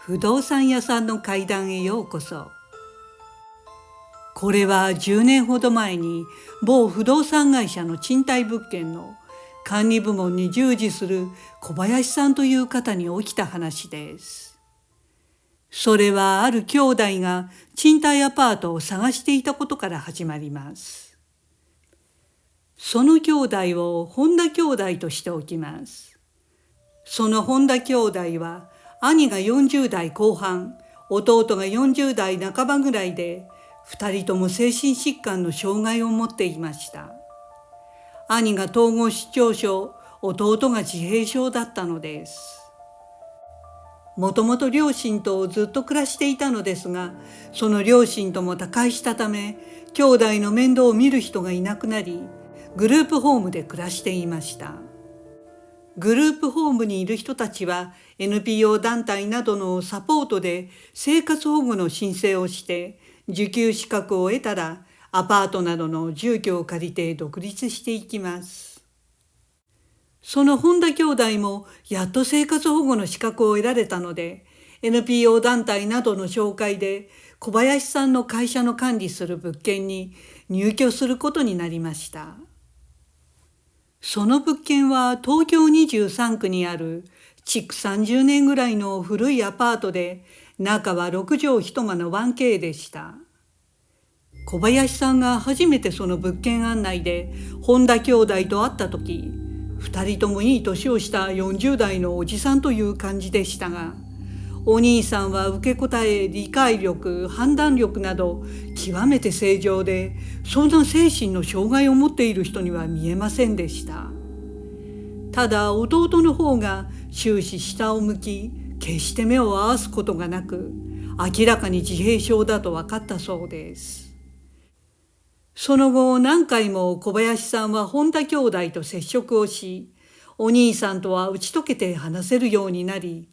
不動産屋さんの階段へようこそ。これは10年ほど前に某不動産会社の賃貸物件の管理部門に従事する小林さんという方に起きた話です。それはある兄弟が賃貸アパートを探していたことから始まります。その兄弟を本田兄弟としておきます。その本田兄弟は兄が40代後半、弟が40代半ばぐらいで、2人とも精神疾患の障害を持っていました。兄が統合失調症、弟が自閉症だったのです。もともと両親とずっと暮らしていたのですが、その両親とも他界したため、兄弟の面倒を見る人がいなくなり、グループホームで暮らしていました。グループホームにいる人たちは NPO 団体などのサポートで生活保護の申請をして受給資格を得たらアパートなどの住居を借りて独立していきます。その本田兄弟もやっと生活保護の資格を得られたので NPO 団体などの紹介で小林さんの会社の管理する物件に入居することになりました。その物件は東京23区にある築30年ぐらいの古いアパートで、中は6畳一間の 1K でした。小林さんが初めてその物件案内で本田兄弟と会った時、2人ともいい年をした40代のおじさんという感じでしたが、お兄さんは受け答え、理解力、判断力など極めて正常で、そんな精神の障害を持っている人には見えませんでした。ただ弟の方が終始下を向き、決して目を合わすことがなく、明らかに自閉症だと分かったそうです。その後何回も小林さんは本田兄弟と接触をし、お兄さんとは打ち解けて話せるようになり、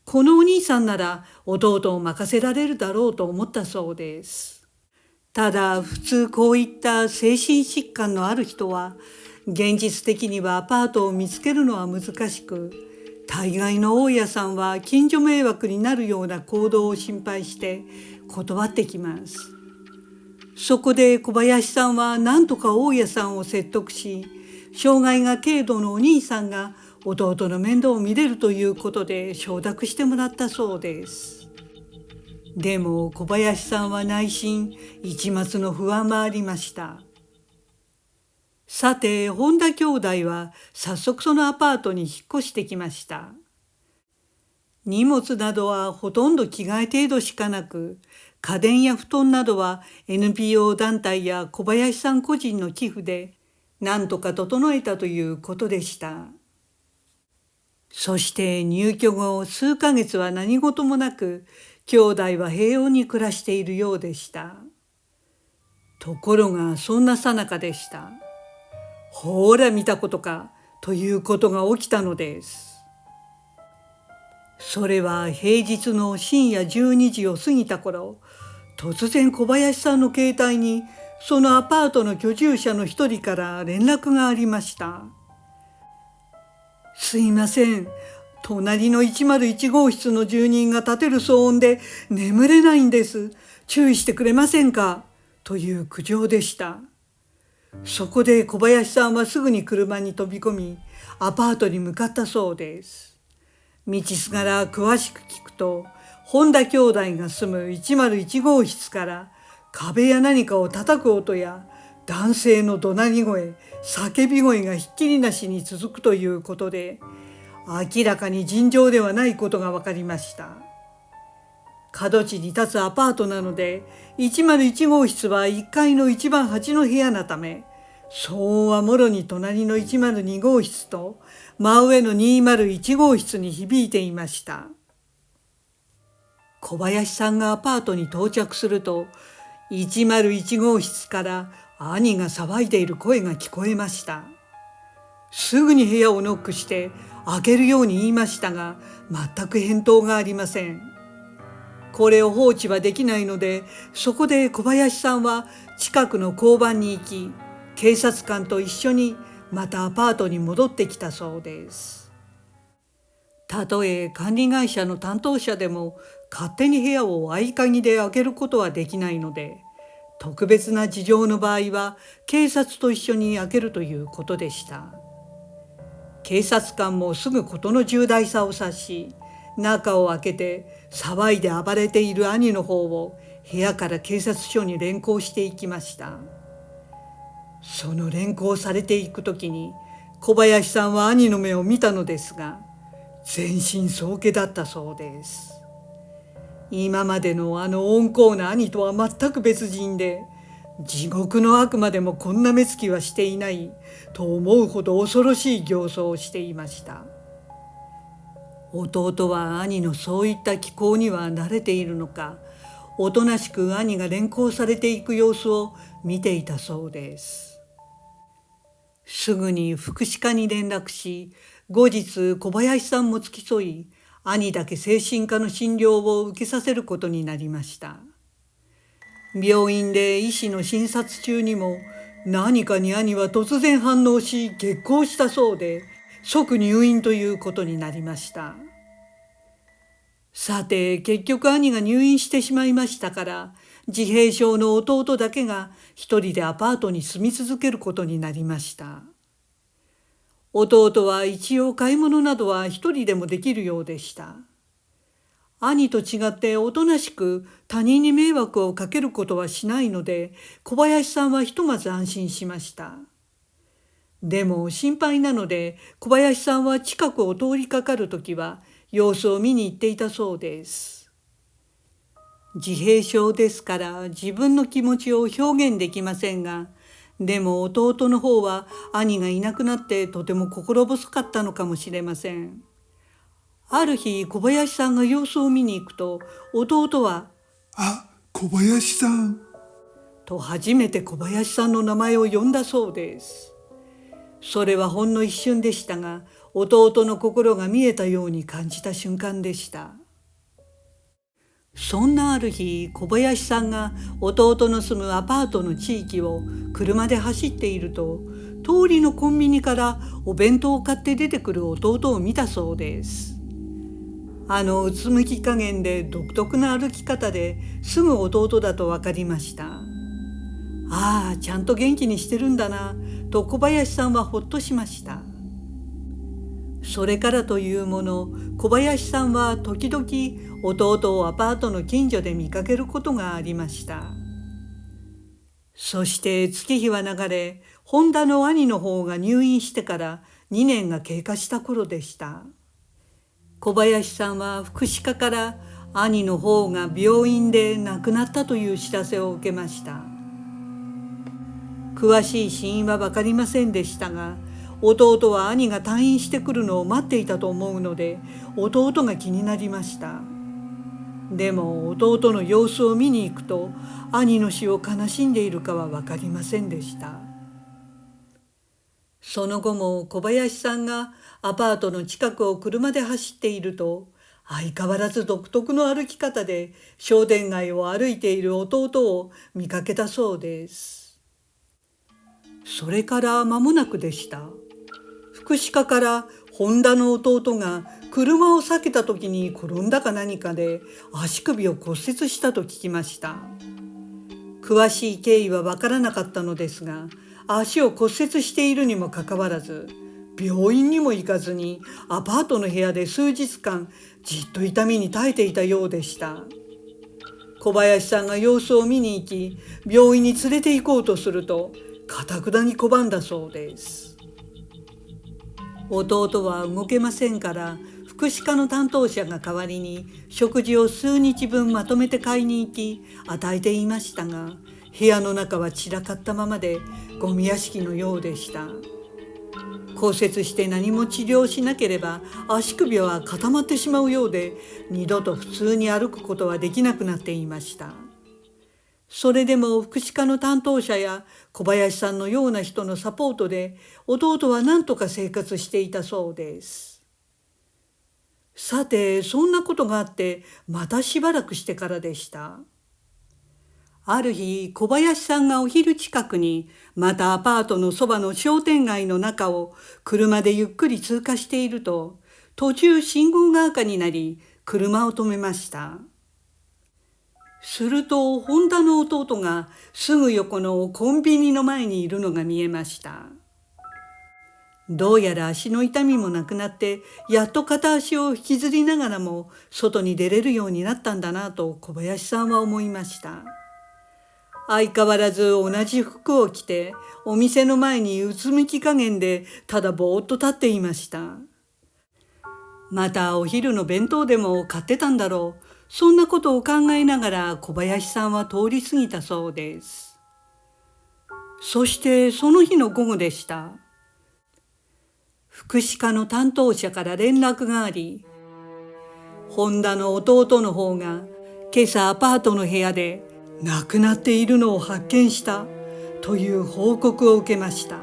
このお兄さんなら弟を任せられるだろうと思ったそうです。ただ普通こういった精神疾患のある人は現実的にはアパートを見つけるのは難しく、大概の大家さんは近所迷惑になるような行動を心配して断ってきます。そこで小林さんは何とか大家さんを説得し、障害が軽度のお兄さんが弟の面倒を見れるということで承諾してもらったそうです。でも小林さんは内心一抹の不安もありました。さて本田兄弟は早速そのアパートに引っ越してきました。荷物などはほとんど着替え程度しかなく、家電や布団などは NPO 団体や小林さん個人の寄付で何とか整えたということでした。そして入居後数ヶ月は何事もなく、兄弟は平穏に暮らしているようでした。ところがそんな最中でした。ほら見たことかということが起きたのです。それは平日の深夜12時を過ぎた頃、突然小林さんの携帯にそのアパートの居住者の一人から連絡がありました。すいません。隣の101号室の住人が立てる騒音で眠れないんです。注意してくれませんかという苦情でした。そこで小林さんはすぐに車に飛び込み、アパートに向かったそうです。道すがら詳しく聞くと、本田兄弟が住む101号室から壁や何かを叩く音や男性の怒鳴り声、叫び声がひっきりなしに続くということで、明らかに尋常ではないことが分かりました。角地に立つアパートなので、101号室は1階の一番端の部屋なため、騒音はもろに隣の102号室と真上の201号室に響いていました。小林さんがアパートに到着すると、101号室から兄が騒いでいる声が聞こえました。すぐに部屋をノックして開けるように言いましたが、全く返答がありません。これを放置はできないので、そこで小林さんは近くの交番に行き、警察官と一緒にまたアパートに戻ってきたそうです。たとえ管理会社の担当者でも勝手に部屋を合鍵で開けることはできないので、特別な事情の場合は警察と一緒に開けるということでした。警察官もすぐ事の重大さを察し、中を開けて騒いで暴れている兄の方を部屋から警察署に連行していきました。その連行されていくときに小林さんは兄の目を見たのですが、全身爽気だったそうです。今までのあの温厚な兄とは全く別人で、地獄の悪魔でもこんな目つきはしていないと思うほど恐ろしい形相をしていました。弟は兄のそういった気候には慣れているのか、おとなしく兄が連行されていく様子を見ていたそうです。すぐに福祉課に連絡し、後日小林さんも付き添い、兄だけ精神科の診療を受けさせることになりました。病院で医師の診察中にも何かに兄は突然反応し激高したそうで、即入院ということになりました。さて結局兄が入院してしまいましたから、自閉症の弟だけが一人でアパートに住み続けることになりました。弟は一応買い物などは一人でもできるようでした。兄と違っておとなしく他人に迷惑をかけることはしないので、小林さんはひとまず安心しました。でも心配なので、小林さんは近くを通りかかるときは様子を見に行っていたそうです。自閉症ですから自分の気持ちを表現できませんが、でも弟の方は兄がいなくなってとても心細かったのかもしれません。ある日小林さんが様子を見に行くと、弟は小林さんと初めて小林さんの名前を呼んだそうです。それはほんの一瞬でしたが、弟の心が見えたように感じた瞬間でした。そんなある日、小林さんが弟の住むアパートの地域を車で走っていると、通りのコンビニからお弁当を買って出てくる弟を見たそうです。うつむき加減で独特な歩き方ですぐ弟だと分かりました。ちゃんと元気にしてるんだなと小林さんはほっとしました。それからというもの、小林さんは時々弟をアパートの近所で見かけることがありました。そして月日は流れ、本田の兄の方が入院してから2年が経過した頃でした。小林さんは福祉課から兄の方が病院で亡くなったという知らせを受けました。詳しい死因は分かりませんでしたが、弟は兄が退院してくるのを待っていたと思うので、弟が気になりました。でも弟の様子を見に行くと、兄の死を悲しんでいるかは分かりませんでした。その後も小林さんがアパートの近くを車で走っていると、相変わらず独特の歩き方で商店街を歩いている弟を見かけたそうです。それから間もなくでした。福祉課から本田の弟が車を避けた時に転んだか何かで足首を骨折したと聞きました。詳しい経緯は分からなかったのですが、足を骨折しているにもかかわらず、病院にも行かずにアパートの部屋で数日間じっと痛みに耐えていたようでした。小林さんが様子を見に行き、病院に連れて行こうとすると頑くなに拒んだそうです。弟は動けませんから、福祉課の担当者が代わりに食事を数日分まとめて買いに行き与えていましたが、部屋の中は散らかったままでゴミ屋敷のようでした。骨折して何も治療しなければ足首は固まってしまうようで、二度と普通に歩くことはできなくなっていました。それでも福祉課の担当者や小林さんのような人のサポートで弟は何とか生活していたそうです。さて、そんなことがあってまたしばらくしてからでした。ある日、小林さんがお昼近くにまたアパートのそばの商店街の中を車でゆっくり通過していると、途中信号が赤になり車を止めました。すると本田の弟がすぐ横のコンビニの前にいるのが見えました。どうやら足の痛みもなくなってやっと片足を引きずりながらも外に出れるようになったんだなと小林さんは思いました。相変わらず同じ服を着てお店の前にうつむき加減でただぼーっと立っていました。またお昼の弁当でも買ってたんだろう。そんなことを考えながら小林さんは通り過ぎたそうです。そしてその日の午後でした。福祉課の担当者から連絡があり、本田の弟の方が今朝アパートの部屋で亡くなっているのを発見したという報告を受けました。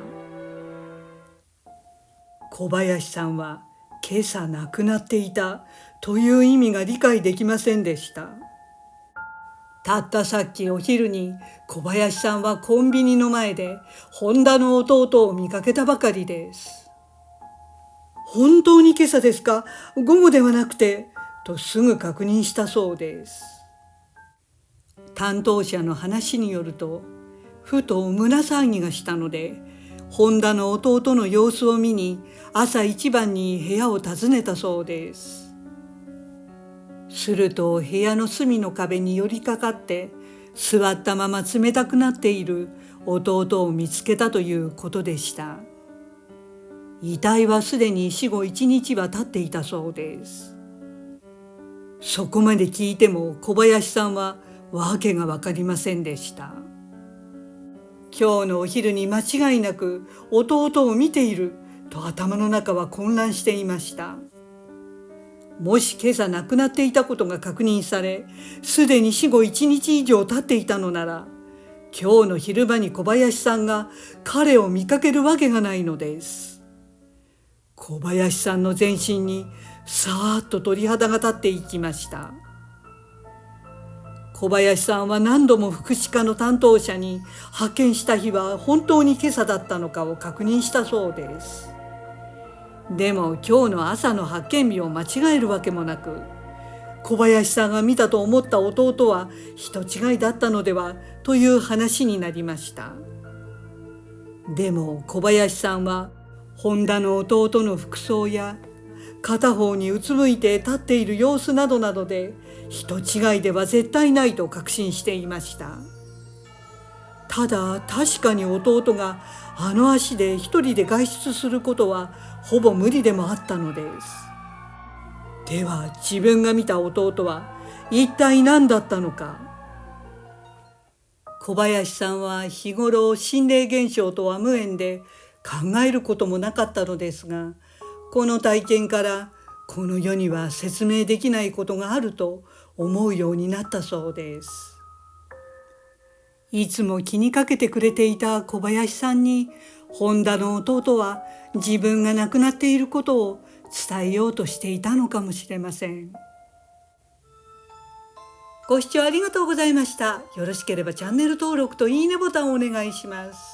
小林さんは今朝亡くなっていたという意味が理解できませんでした。たったさっきお昼に小林さんはコンビニの前で本田の弟を見かけたばかりです。本当に今朝ですか？午後ではなくて、とすぐ確認したそうです。担当者の話によると、ふと胸騒ぎがしたので、本田の弟の様子を見に朝一番に部屋を訪ねたそうです。すると部屋の隅の壁に寄りかかって座ったまま冷たくなっている弟を見つけたということでした。遺体はすでに死後1日は経っていたそうです。そこまで聞いても小林さんは訳が分かりませんでした。今日のお昼に間違いなく弟を見ていると頭の中は混乱していました。もし今朝亡くなっていたことが確認され、すでに死後1日以上経っていたのなら、今日の昼間に小林さんが彼を見かけるわけがないのです。小林さんの全身にさーっと鳥肌が立っていきました。小林さんは何度も福祉課の担当者に発見した日は本当に今朝だったのかを確認したそうです。でも今日の朝の発見日を間違えるわけもなく、小林さんが見たと思った弟は人違いだったのではという話になりました。でも小林さんは本田の弟の服装や片方にうつむいて立っている様子などなどで人違いでは絶対ないと確信していました。ただ確かに弟があの足で一人で外出することはほぼ無理でもあったのです。では自分が見た弟は一体何だったのか。小林さんは日頃心霊現象とは無縁で考えることもなかったのですが、この体験からこの世には説明できないことがあると思うようになったそうです。いつも気にかけてくれていた小林さんに本田の弟は自分が亡くなっていることを伝えようとしていたのかもしれません。ご視聴ありがとうございました。よろしければチャンネル登録といいねボタンをお願いします。